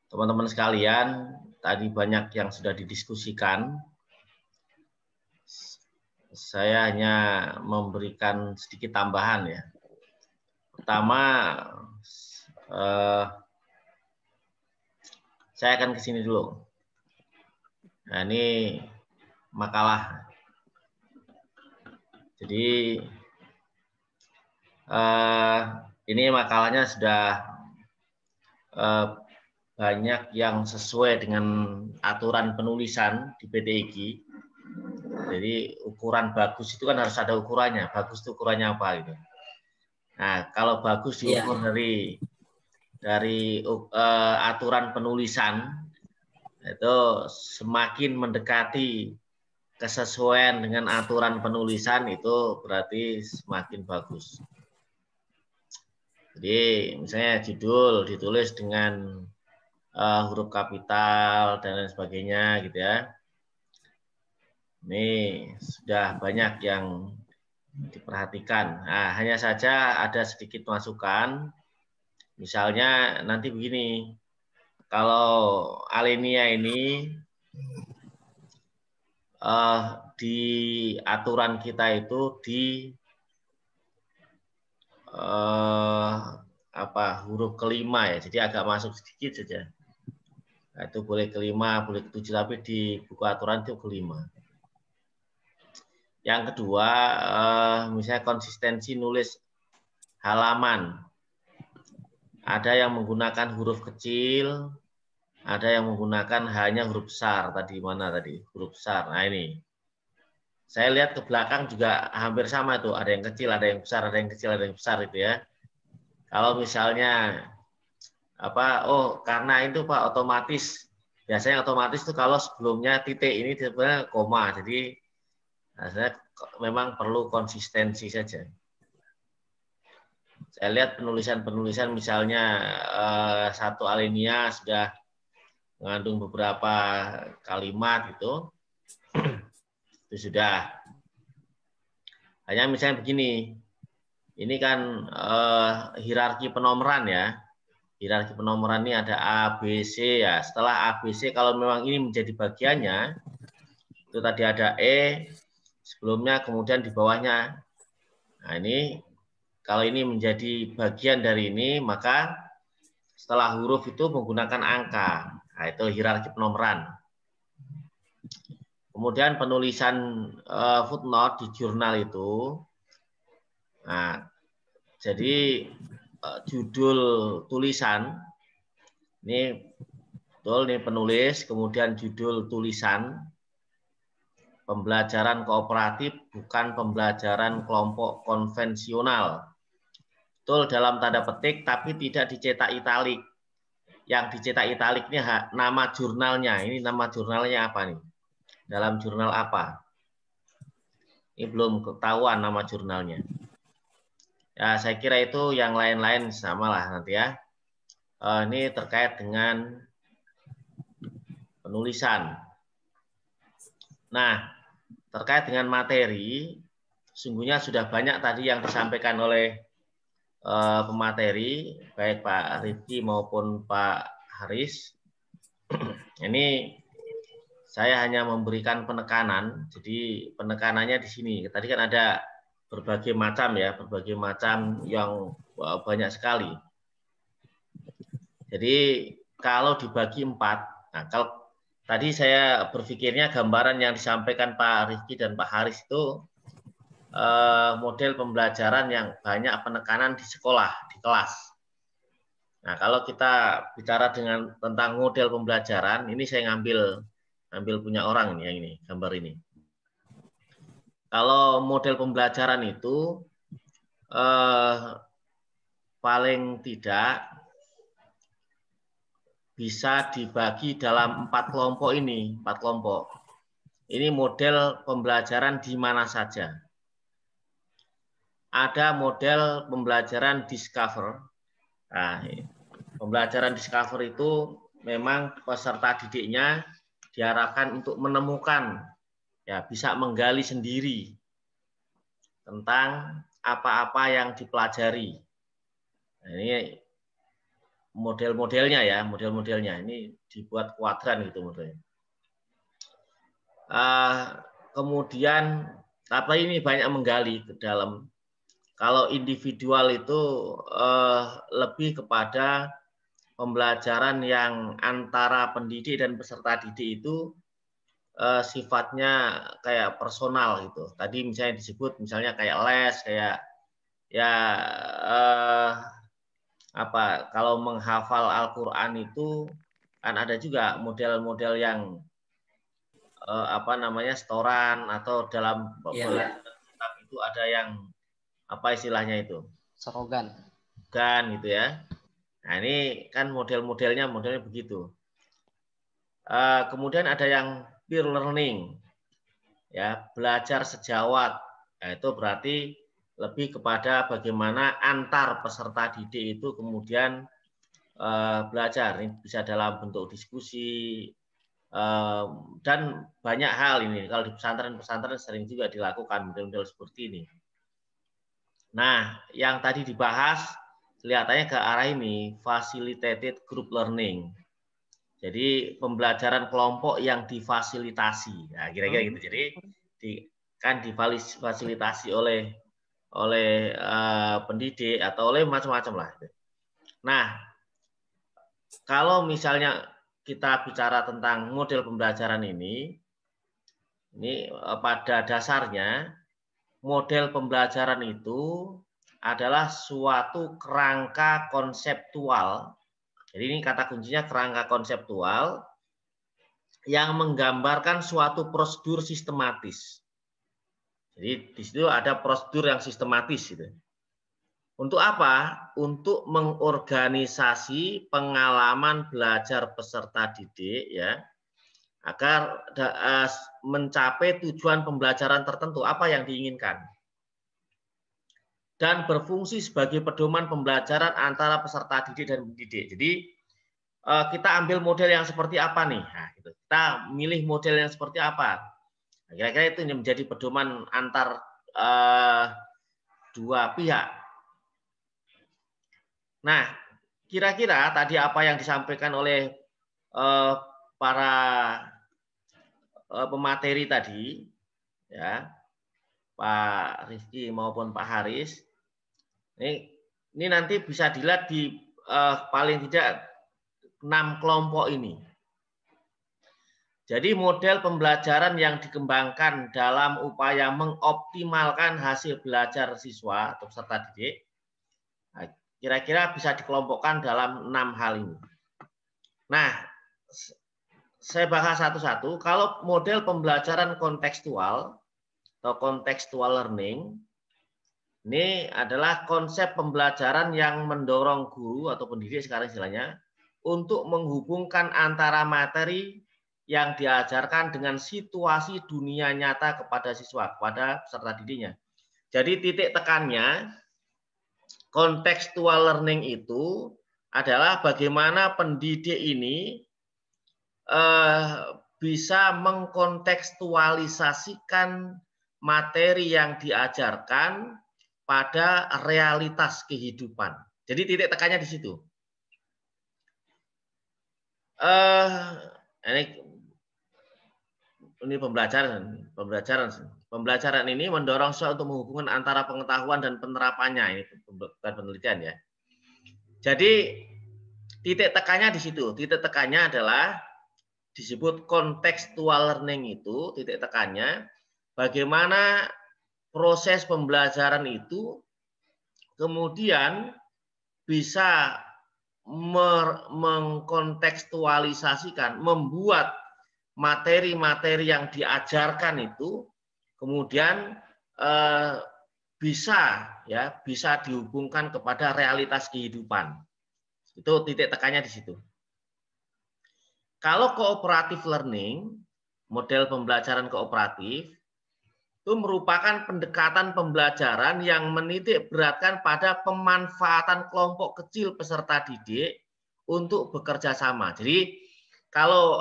teman-teman sekalian, tadi banyak yang sudah didiskusikan. Saya hanya memberikan sedikit tambahan ya. Pertama, saya akan ke sini dulu. Nah, ini makalah. Jadi ini makalahnya sudah banyak yang sesuai dengan aturan penulisan di PTIGI. Jadi ukuran bagus itu kan harus ada ukurannya. Bagus itu ukurannya apa gitu. Nah, kalau bagus diukur dari aturan penulisan itu semakin mendekati kesesuaian dengan aturan penulisan itu berarti semakin bagus. Jadi misalnya judul ditulis dengan huruf kapital dan lain sebagainya gitu ya. Ini sudah banyak yang diperhatikan. Nah, hanya saja ada sedikit masukan. Misalnya nanti begini, kalau alinea ini di aturan kita itu di huruf kelima ya, jadi agak masuk sedikit saja. Nah, itu boleh kelima, boleh ketujuh, tapi di buku aturan itu kelima. Yang kedua, misalnya konsistensi nulis halaman. Ada yang menggunakan huruf kecil, ada yang menggunakan hanya huruf besar. Tadi mana tadi? Huruf besar. Nah ini. Saya lihat ke belakang juga hampir sama tuh. Ada yang kecil, ada yang besar, ada yang kecil, ada yang besar itu ya. Kalau misalnya karena itu Pak otomatis. Biasanya otomatis tuh kalau sebelumnya titik ini sebenarnya koma. Jadi saya memang perlu konsistensi saja. Saya lihat penulisan-penulisan misalnya satu alinea sudah mengandung beberapa kalimat itu sudah. Hanya misalnya begini, ini kan hierarki penomoran ya. Hierarki penomoran ini ada A, B, C ya. Setelah A, B, C kalau memang ini menjadi bagiannya, itu tadi ada E, sebelumnya kemudian di bawahnya. Nah ini, kalau ini menjadi bagian dari ini, maka setelah huruf itu menggunakan angka. Nah itu hierarki penomoran. Kemudian penulisan footnote di jurnal itu, nah, jadi judul tulisan, ini betul nih penulis, kemudian judul tulisan, pembelajaran kooperatif bukan pembelajaran kelompok konvensional. Betul dalam tanda petik, tapi tidak dicetak italik. Yang dicetak italik ini nama jurnalnya. Ini nama jurnalnya apa nih? Dalam jurnal apa? Ini belum ketahuan nama jurnalnya. Ya, saya kira itu yang lain-lain samalah nanti ya. Ini terkait dengan penulisan. Nah, terkait dengan materi, sungguhnya sudah banyak tadi yang disampaikan oleh pemateri, baik Pak Rifki maupun Pak Haris. Ini saya hanya memberikan penekanan, jadi penekanannya di sini. Tadi kan ada berbagai macam ya, berbagai macam yang banyak sekali. Jadi kalau dibagi 4, nah kalau tadi saya berpikirnya gambaran yang disampaikan Pak Rifki dan Pak Haris itu model pembelajaran yang banyak penekanan di sekolah, di kelas. Nah kalau kita bicara tentang model pembelajaran, ini saya ngambil punya orang ini, yang ini, gambar ini. Kalau model pembelajaran itu paling tidak bisa dibagi dalam 4 kelompok ini, 4 kelompok. Ini model pembelajaran di mana saja. Ada model pembelajaran discover. Nah, pembelajaran discover itu memang peserta didiknya diarahkan untuk menemukan, ya bisa menggali sendiri tentang apa-apa yang dipelajari. Nah, ini model-modelnya ya, model-modelnya ini dibuat kuadran gitu modelnya. Kemudian apa ini banyak menggali ke dalam. Kalau individual itu lebih kepada pembelajaran yang antara pendidik dan peserta didik itu sifatnya kayak personal gitu. Tadi misalnya disebut misalnya kayak les, kayak ya apa kalau menghafal Al-Qur'an itu kan ada juga model-model yang apa namanya setoran atau dalam pembelajaran kitab itu ada yang apa istilahnya itu? Serogan. Kan gitu ya. Nah, ini kan modelnya begitu. Kemudian ada yang peer learning, ya belajar sejawat. Nah, itu berarti lebih kepada bagaimana antar peserta didik itu kemudian belajar. Ini bisa dalam bentuk diskusi dan banyak hal ini. Kalau di pesantren-pesantren sering juga dilakukan model-model seperti ini. Nah, yang tadi dibahas kelihatannya ke arah ini, facilitated group learning. Jadi pembelajaran kelompok yang difasilitasi. Nah, kira-kira gitu. Jadi kan difasilitasi oleh pendidik atau oleh macam-macam lah. Nah, kalau misalnya kita bicara tentang model pembelajaran ini pada dasarnya model pembelajaran itu adalah suatu kerangka konseptual. Jadi ini kata kuncinya kerangka konseptual yang menggambarkan suatu prosedur sistematis. Jadi di situ ada prosedur yang sistematis gitu. Untuk apa? Untuk mengorganisasi pengalaman belajar peserta didik ya, agar mencapai tujuan pembelajaran tertentu apa yang diinginkan. Dan berfungsi sebagai pedoman pembelajaran antara peserta didik dan pendidik. Jadi kita ambil model yang seperti apa nih? Nah, gitu. Kita milih model yang seperti apa? Nah, kira-kira itu yang menjadi pedoman antar dua pihak. Nah, kira-kira tadi apa yang disampaikan oleh para pemateri tadi, ya, Pak Rifki maupun Pak Haris, ini nanti bisa dilihat di paling tidak 6 kelompok ini. Jadi model pembelajaran yang dikembangkan dalam upaya mengoptimalkan hasil belajar siswa atau peserta didik, kira-kira bisa dikelompokkan dalam 6 hal ini. Nah, saya bahas satu-satu. Kalau model pembelajaran kontekstual atau contextual learning, ini adalah konsep pembelajaran yang mendorong guru atau pendidik sekarang istilahnya untuk menghubungkan antara materi yang diajarkan dengan situasi dunia nyata kepada siswa, kepada peserta didiknya. Jadi titik tekannya contextual learning itu adalah bagaimana pendidik ini bisa mengkontekstualisasikan materi yang diajarkan pada realitas kehidupan. Jadi titik tekannya di situ. Ini pembelajaran ini mendorong siswa untuk menghubungkan antara pengetahuan dan penerapannya. Ini bukan penelitian ya. Jadi titik tekannya di situ. Titik tekannya adalah disebut contextual learning itu. Titik tekannya bagaimana proses pembelajaran itu kemudian bisa mengkontekstualisasikan, membuat materi-materi yang diajarkan itu kemudian bisa dihubungkan kepada realitas kehidupan. Itu titik tekannya di situ. Kalau cooperative learning, model pembelajaran kooperatif itu merupakan pendekatan pembelajaran yang menitik beratkan pada pemanfaatan kelompok kecil peserta didik untuk bekerja sama. Jadi kalau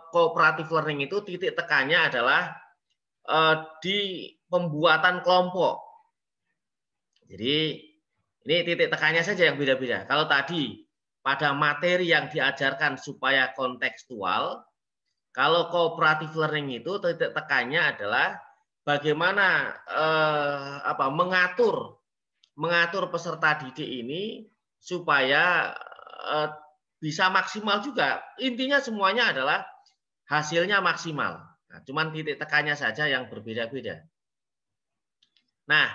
cooperative learning itu titik tekannya adalah di pembuatan kelompok. Jadi ini titik tekannya saja yang beda-beda. Kalau tadi pada materi yang diajarkan supaya kontekstual. Kalau cooperative learning itu titik tekannya adalah bagaimana mengatur peserta didik ini supaya bisa maksimal juga. Intinya semuanya adalah hasilnya maksimal. Nah, cuman titik tekannya saja yang berbeda-beda. Nah,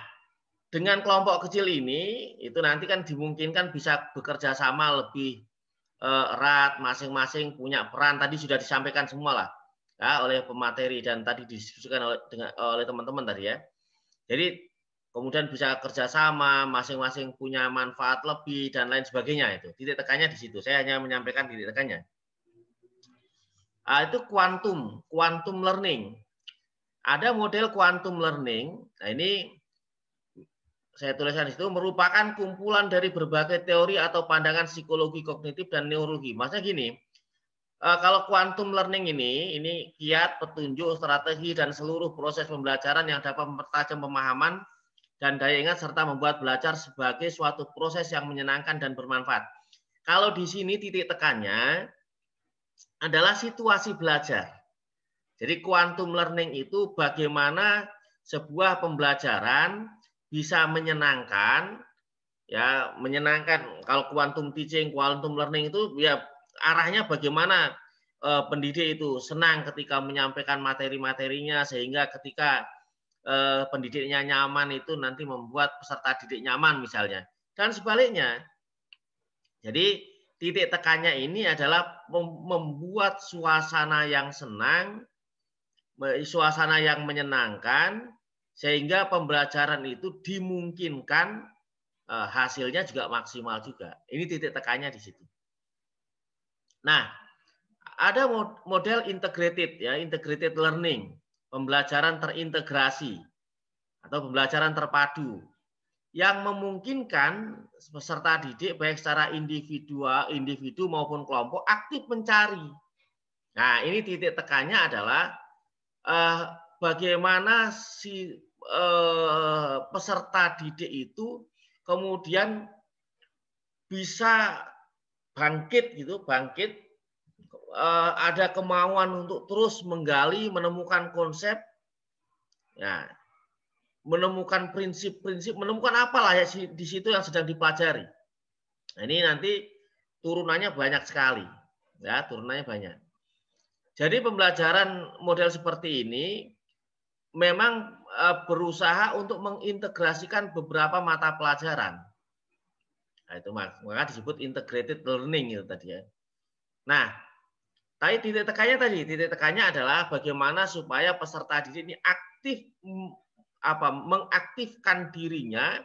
dengan kelompok kecil ini, itu nanti kan dimungkinkan bisa bekerja sama lebih erat, masing-masing punya peran. Tadi sudah disampaikan semua lah ya, oleh pemateri dan tadi didiskusikan oleh teman-teman tadi ya. Jadi kemudian bisa kerjasama, masing-masing punya manfaat lebih dan lain sebagainya itu. Titik tekannya di situ. Saya hanya menyampaikan titik tekannya. Itu quantum learning. Ada model quantum learning. Nah ini saya tuliskan di situ, merupakan kumpulan dari berbagai teori atau pandangan psikologi kognitif dan neurologi. Maksudnya gini, kalau quantum learning ini kiat, petunjuk, strategi, dan seluruh proses pembelajaran yang dapat mempertajam pemahaman dan daya ingat serta membuat belajar sebagai suatu proses yang menyenangkan dan bermanfaat. Kalau di sini titik tekannya adalah situasi belajar. Jadi quantum learning itu bagaimana sebuah pembelajaran bisa menyenangkan, ya menyenangkan. Kalau quantum teaching, quantum learning itu ya arahnya bagaimana pendidik itu senang ketika menyampaikan materi-materinya sehingga ketika pendidiknya nyaman itu nanti membuat peserta didik nyaman misalnya. Dan sebaliknya. Jadi titik tekannya ini adalah membuat suasana yang senang, suasana yang menyenangkan, sehingga pembelajaran itu dimungkinkan hasilnya juga maksimal juga. Ini titik tekannya di situ. Nah, ada model integrated ya, integrated learning, pembelajaran terintegrasi atau pembelajaran terpadu yang memungkinkan peserta didik baik secara individu maupun kelompok aktif mencari. Nah, ini titik tekannya adalah bagaimana si peserta didik itu kemudian bisa bangkit ada kemauan untuk terus menggali, menemukan konsep, ya, menemukan prinsip-prinsip, menemukan apalah ya di situ yang sedang dipelajari. Nah, ini nanti turunannya banyak sekali, ya turunannya banyak. Jadi pembelajaran model seperti ini memang berusaha untuk mengintegrasikan beberapa mata pelajaran. Nah, itu maka disebut integrated learning itu tadi ya. Nah, tapi titik tekannya adalah bagaimana supaya peserta didik ini aktif mengaktifkan dirinya,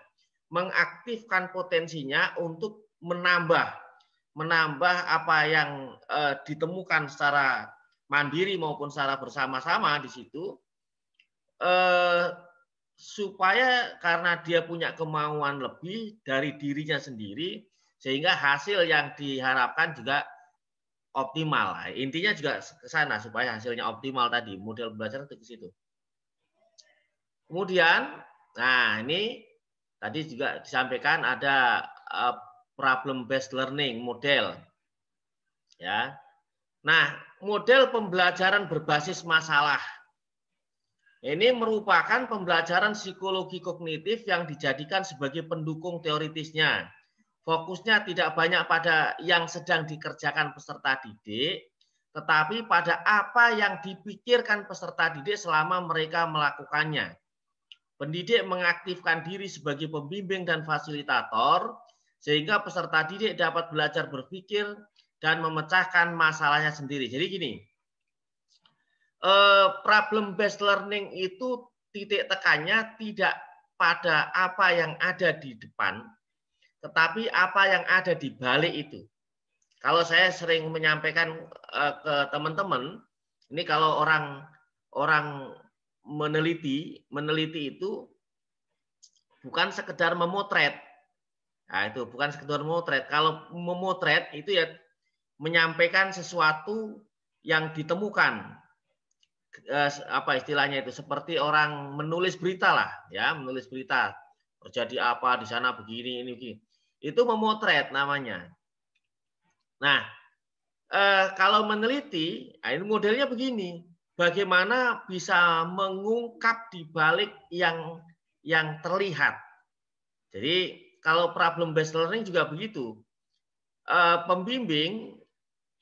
mengaktifkan potensinya untuk menambah apa yang ditemukan secara mandiri maupun secara bersama-sama di situ. Supaya karena dia punya kemauan lebih dari dirinya sendiri sehingga hasil yang diharapkan juga optimal. Intinya juga ke sana supaya hasilnya optimal tadi, model belajar itu ke situ. Kemudian, nah ini tadi juga disampaikan ada problem based learning model. Ya. Nah, model pembelajaran berbasis masalah. Ini merupakan pembelajaran psikologi kognitif yang dijadikan sebagai pendukung teoritisnya. Fokusnya tidak banyak pada yang sedang dikerjakan peserta didik, tetapi pada apa yang dipikirkan peserta didik selama mereka melakukannya. Pendidik mengaktifkan diri sebagai pembimbing dan fasilitator, sehingga peserta didik dapat belajar berpikir dan memecahkan masalahnya sendiri. Jadi gini, problem based learning itu titik tekannya tidak pada apa yang ada di depan, tetapi apa yang ada di balik itu. Kalau saya sering menyampaikan ke teman-teman, ini kalau orang meneliti itu bukan sekedar memotret. Nah, itu bukan sekedar memotret. Kalau memotret itu ya menyampaikan sesuatu yang ditemukan. Apa istilahnya itu, seperti orang menulis berita lah ya, menulis berita terjadi apa di sana begini ini begini. Itu memotret namanya. Nah, kalau meneliti, ini modelnya begini. Bagaimana bisa mengungkap di balik yang terlihat. Jadi kalau problem based learning juga begitu. Pembimbing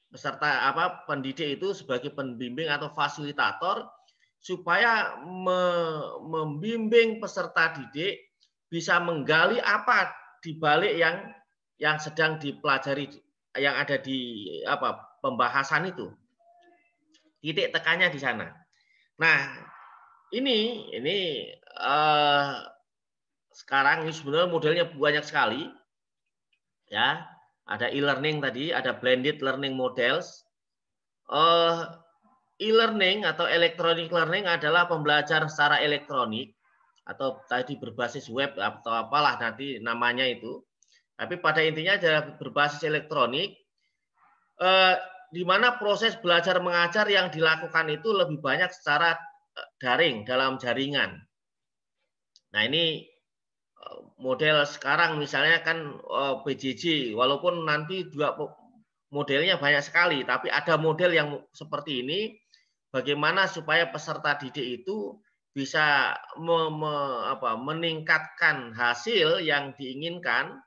peserta pendidik itu sebagai pembimbing atau fasilitator supaya membimbing peserta didik bisa menggali apa di balik yang sedang dipelajari, yang ada di pembahasan itu. Titik tekannya di sana. Nah, ini sekarang ini sebenarnya modelnya banyak sekali. Ya, ada e-learning tadi, ada blended learning models. E-learning atau electronic learning adalah pembelajaran secara elektronik atau tadi berbasis web atau apalah nanti namanya itu. Tapi pada intinya adalah berbasis elektronik, di mana proses belajar mengajar yang dilakukan itu lebih banyak secara daring dalam jaringan. Nah ini model sekarang misalnya kan PJJ, walaupun nanti juga modelnya banyak sekali, tapi ada model yang seperti ini, bagaimana supaya peserta didik itu bisa meningkatkan hasil yang diinginkan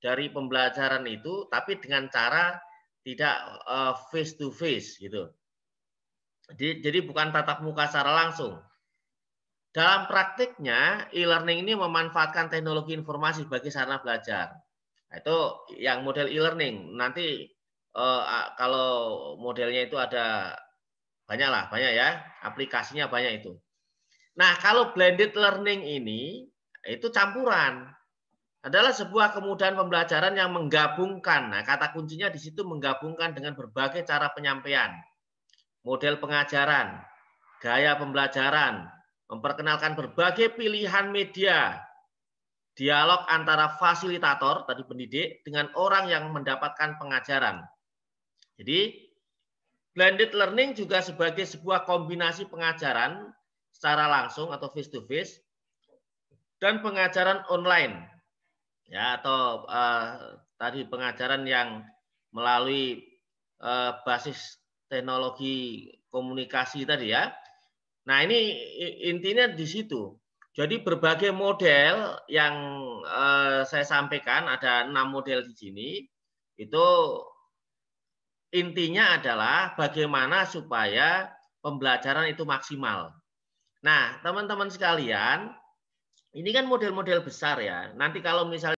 dari pembelajaran itu, tapi dengan cara tidak face to face gitu. Jadi bukan tatap muka secara langsung. Dalam praktiknya, e-learning ini memanfaatkan teknologi informasi sebagai sarana belajar. Nah, itu yang model e-learning. Nanti kalau modelnya itu ada banyak ya, aplikasinya banyak itu. Nah, kalau blended learning ini itu campuran. Adalah sebuah kemudahan pembelajaran yang menggabungkan. Nah, kata kuncinya di situ menggabungkan dengan berbagai cara penyampaian, model pengajaran, gaya pembelajaran, memperkenalkan berbagai pilihan media, dialog antara fasilitator tadi pendidik dengan orang yang mendapatkan pengajaran. Jadi blended learning juga sebagai sebuah kombinasi pengajaran secara langsung atau face to face dan pengajaran online, ya, atau tadi pengajaran yang melalui basis teknologi komunikasi tadi ya. Nah ini intinya di situ. Jadi berbagai model yang saya sampaikan, ada 6 model di sini, itu intinya adalah bagaimana supaya pembelajaran itu maksimal. Nah teman-teman sekalian, ini kan model-model besar ya. Nanti kalau misalnya